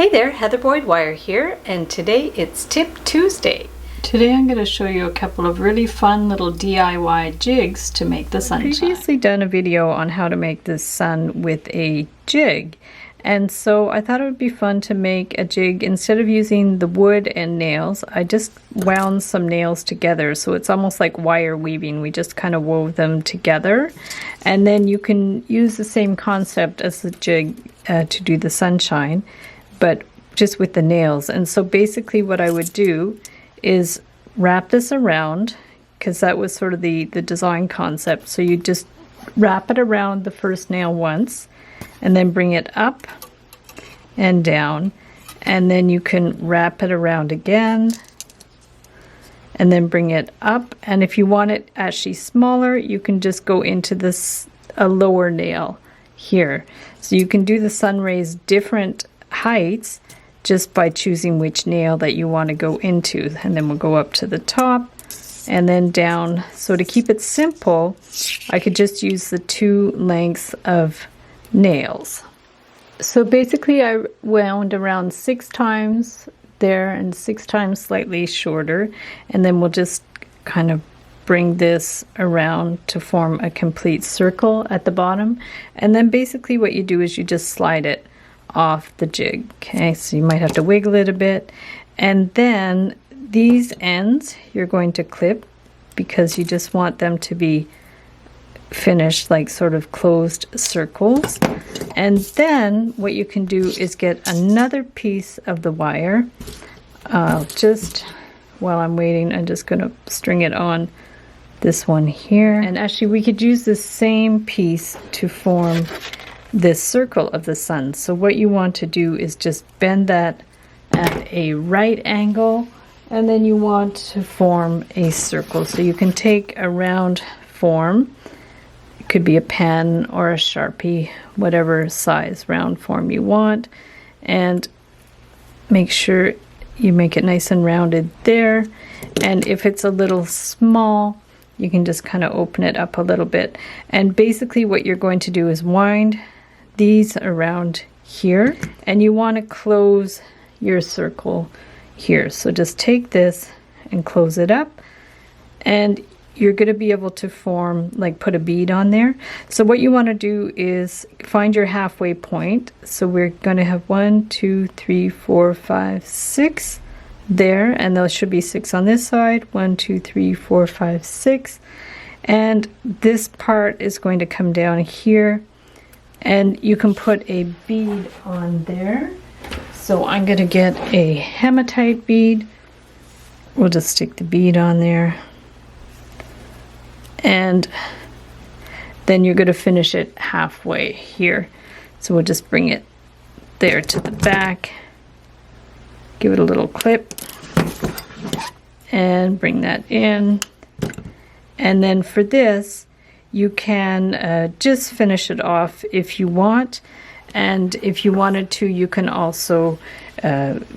Hey there, Heather Boyd Wire here, and today it's Tip Tuesday. Today I'm going to show you a couple of really fun little DIY jigs to make the sunshine. I've previously done a video on how to make this sun with a jig, and so I thought it would be fun to make a jig. Instead of using the wood and nails, I just wound some nails together, so it's almost like wire weaving. We just kind of wove them together, and then you can use the same concept as the jig to do the sunshine, but just with the nails. And so basically what I would do is wrap this around, because that was sort of the design concept. So you just wrap it around the first nail once, and then bring it up and down, and then you can wrap it around again, and then bring it up. And if you want it actually smaller, you can just go into this a lower nail here. So you can do the sun rays different heights just by choosing which nail that you want to go into, and then we'll go up to the top and then down. So to keep it simple, I could just use the two lengths of nails. So basically I wound around 6 times there and 6 times slightly shorter, and then we'll just kind of bring this around to form a complete circle at the bottom. And then basically what you do is you just slide it off the jig. Okay, so you might have to wiggle it a bit, and then these ends you're going to clip, because you just want them to be finished like sort of closed circles. And then what you can do is get another piece of the wire. Just while I'm waiting, I'm just going to string it on this one here, and actually we could use the same piece to form this circle of the sun. So what you want to do is just bend that at a right angle, and then you want to form a circle. So you can take a round form, it could be a pen or a Sharpie, whatever size round form you want, and make sure you make it nice and rounded there. And if it's a little small, you can just kind of open it up a little bit. And basically what you're going to do is wind these around here, and you want to close your circle here. So just take this and close it up, and you're going to be able to form, like put a bead on there. So what you want to do is find your halfway point. So we're going to have 1, 2, 3, 4, 5, 6 there, and there should be 6 on this side. 1, 2, 3, 4, 5, 6, and this part is going to come down here, and you can put a bead on there. So I'm going to get a hematite bead. We'll just stick the bead on there, and then you're going to finish it halfway here. So we'll just bring it there to the back, give it a little clip, and bring that in. And then for this, you can just finish it off if you want, and if you wanted to, you can also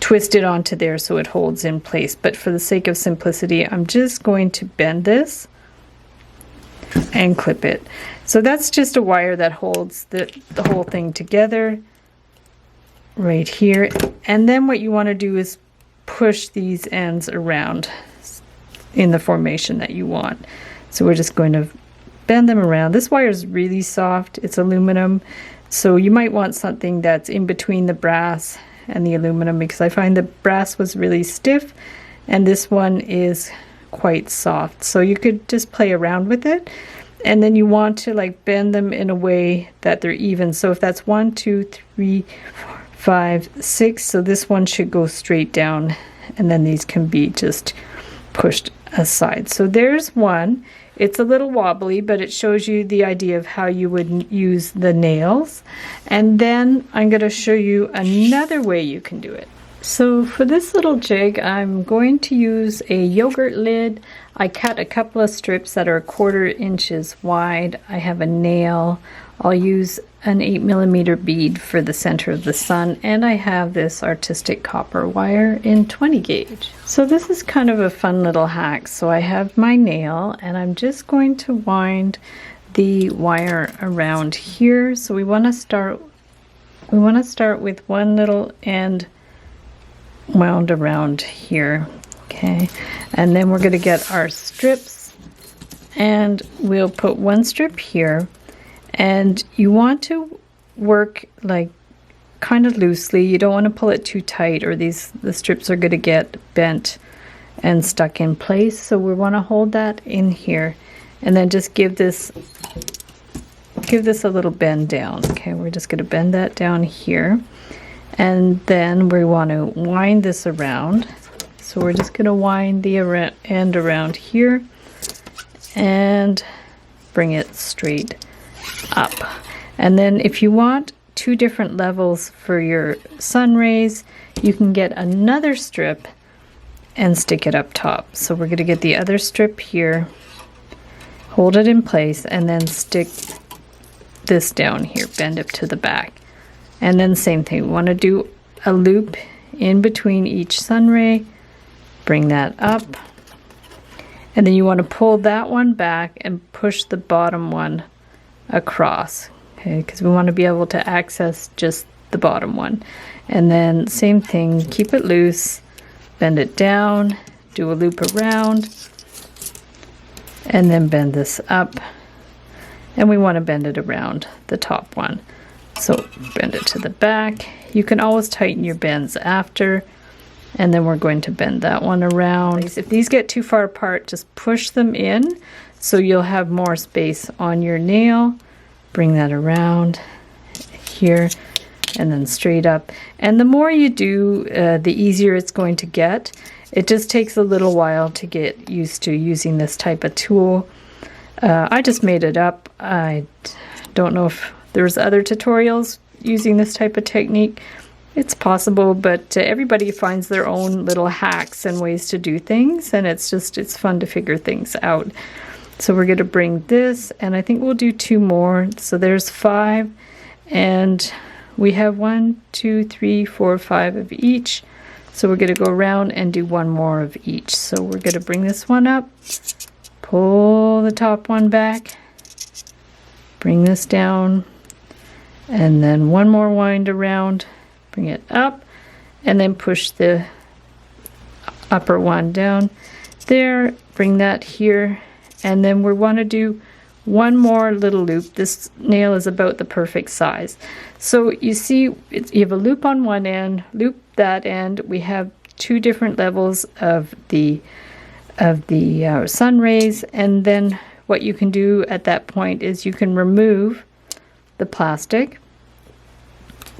twist it onto there so it holds in place. But for the sake of simplicity, I'm just going to bend this and clip it. So that's just a wire that holds the whole thing together right here. And then what you want to do is push these ends around in the formation that you want. So we're just going to bend them around. This wire is really soft, it's aluminum, so you might want something that's in between the brass and the aluminum, because I find the brass was really stiff and this one is quite soft. So you could just play around with it, and then you want to like bend them in a way that they're even. So if that's 1, 2, 3, 4, 5, 6, so this one should go straight down, and then these can be just pushed aside. So there's one. It's a little wobbly, but it shows you the idea of how you would use the nails. And then I'm going to show you another way you can do it. So for this little jig, I'm going to use a yogurt lid. I cut a couple of strips that are 1/4 inches wide. I have a nail. I'll use an 8mm bead for the center of the sun, and I have this artistic copper wire in 20 gauge. So this is kind of a fun little hack. So I have my nail, and I'm just going to wind the wire around here. So we want to start we want to start with one little end wound around here. Okay, and then we're going to get our strips, and we'll put one strip here, and you want to work like kind of loosely. You don't want to pull it too tight, or the strips are going to get bent and stuck in place. So we want to hold that in here, and then just give this a little bend down. Okay, we're just going to bend that down here, and then we want to wind this around. So we're just going to wind the end around here and bring it straight up. And then if you want 2 different levels for your sun rays, you can get another strip and stick it up top. So we're going to get the other strip here, hold it in place, and then stick this down here, bend it to the back. And then same thing, we want to do a loop in between each sun ray, bring that up, and then you want to pull that one back and push the bottom one across, okay, because we want to be able to access just the bottom one. And then same thing, keep it loose, bend it down, do a loop around, and then bend this up, and we want to bend it around the top one. So bend it to the back. You can always tighten your bends after, and then we're going to bend that one around. If these get too far apart, just push them in so you'll have more space on your nail. Bring that around here and then straight up. And the more you do, the easier it's going to get. It just takes a little while to get used to using this type of tool. I just made it up. I don't know if there's other tutorials using this type of technique. It's possible, but everybody finds their own little hacks and ways to do things, and it's fun to figure things out. So we're going to bring this, and I think we'll do 2 more. So there's 5, and we have 1, 2, 3, 4, 5 of each. So we're going to go around and do 1 more of each. So we're going to bring this one up, pull the top one back, bring this down, and then 1 more wind around, bring it up, and then push the upper one down there, bring that here, and then we want to do 1 more little loop. This nail is about the perfect size. So you see, you have a loop on one end, loop that end. We have 2 different levels of the sun rays, and then what you can do at that point is you can remove the plastic.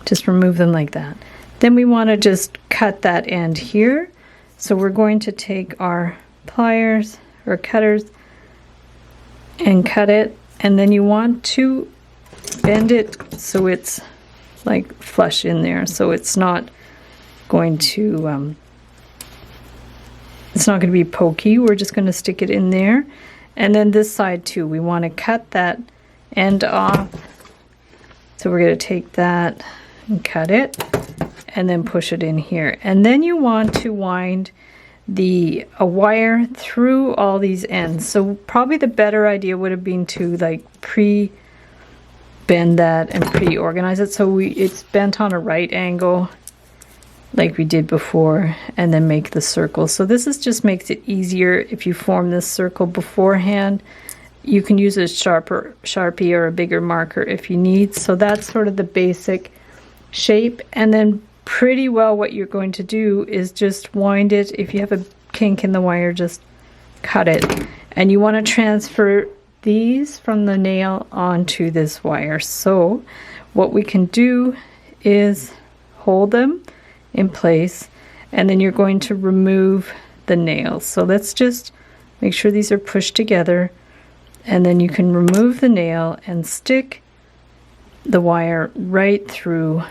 Just remove them like that. Then we want to just cut that end here. So we're going to take our pliers or cutters and cut it, and then you want to bend it so it's like flush in there, so it's not going to be pokey. We're just going to stick it in there. And then this side too, we want to cut that end off. So we're going to take that and cut it and then push it in here. And then you want to wind a wire through all these ends. So probably the better idea would have been to like pre-bend that and pre-organize it so it's bent on a right angle like we did before, and then make the circle. So this just makes it easier if you form this circle beforehand. You can use a Sharpie or a bigger marker if you need. So that's sort of the basic shape, and then pretty well what you're going to do is just wind it. If you have a kink in the wire, just cut it, and you want to transfer these from the nail onto this wire. So what we can do is hold them in place, and then you're going to remove the nails. So let's just make sure these are pushed together, and then you can remove the nail and stick the wire right through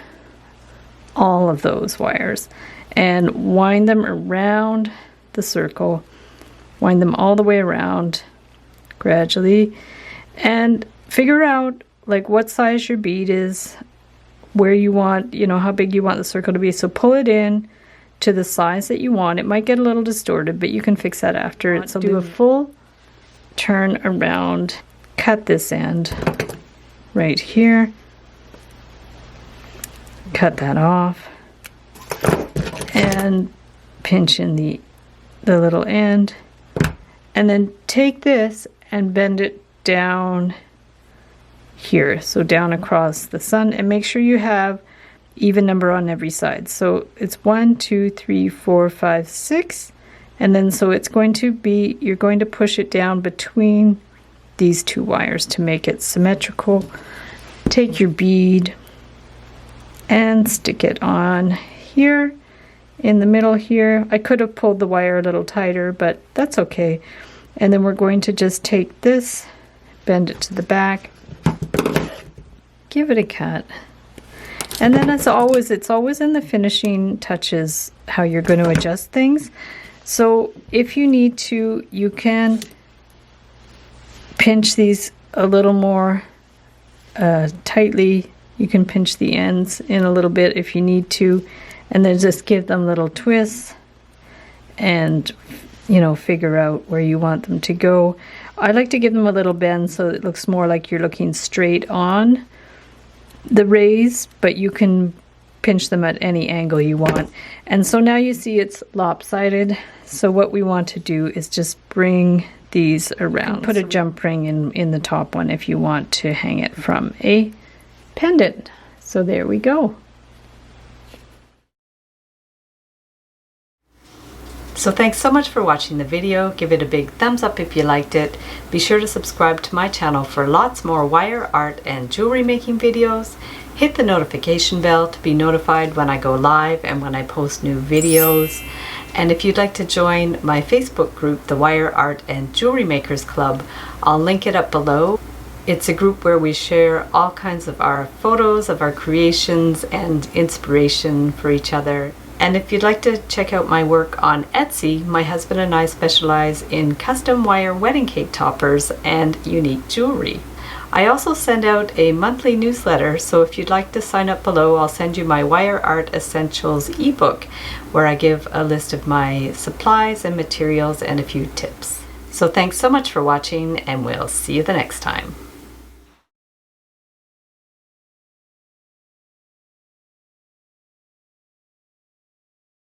all of those wires and wind them around the circle, wind them all the way around gradually, and figure out like what size your bead is, where you want, how big you want the circle to be. So pull it in to the size that you want. It might get a little distorted, but you can fix that after. So do a full turn around, cut this end right here, cut that off and pinch in the little end, and then take this and bend it down here, so down across the sun, and make sure you have even number on every side. So it's 1, 2, 3, 4, 5, 6, and then so it's going to be, you're going to push it down between these two wires to make it symmetrical. Take your bead and stick it on here in the middle here. I could have pulled the wire a little tighter, but that's okay. And then we're going to just take this, bend it to the back, give it a cut. And then as always, it's always in the finishing touches how you're going to adjust things. So if you need to, you can pinch these a little more tightly. You can pinch the ends in a little bit if you need to, and then just give them little twists and, you know, figure out where you want them to go. I like to give them a little bend so it looks more like you're looking straight on the rays, but you can pinch them at any angle you want. And so now you see it's lopsided. So what we want to do is just bring these around. Put a jump ring in the top one if you want to hang it from a pendant. So there we go. So thanks so much for watching the video. Give it a big thumbs up if you liked it. Be sure to subscribe to my channel for lots more wire art and jewelry making videos. Hit the notification bell to be notified when I go live and when I post new videos. And if you'd like to join my Facebook group, the Wire Art and Jewelry Makers Club, I'll link it up below. It's a group where we share all kinds of our photos of our creations and inspiration for each other. And if you'd like to check out my work on Etsy, my husband and I specialize in custom wire wedding cake toppers and unique jewelry. I also send out a monthly newsletter, so if you'd like to sign up below, I'll send you my Wire Art Essentials ebook, where I give a list of my supplies and materials and a few tips. So thanks so much for watching, and we'll see you the next time.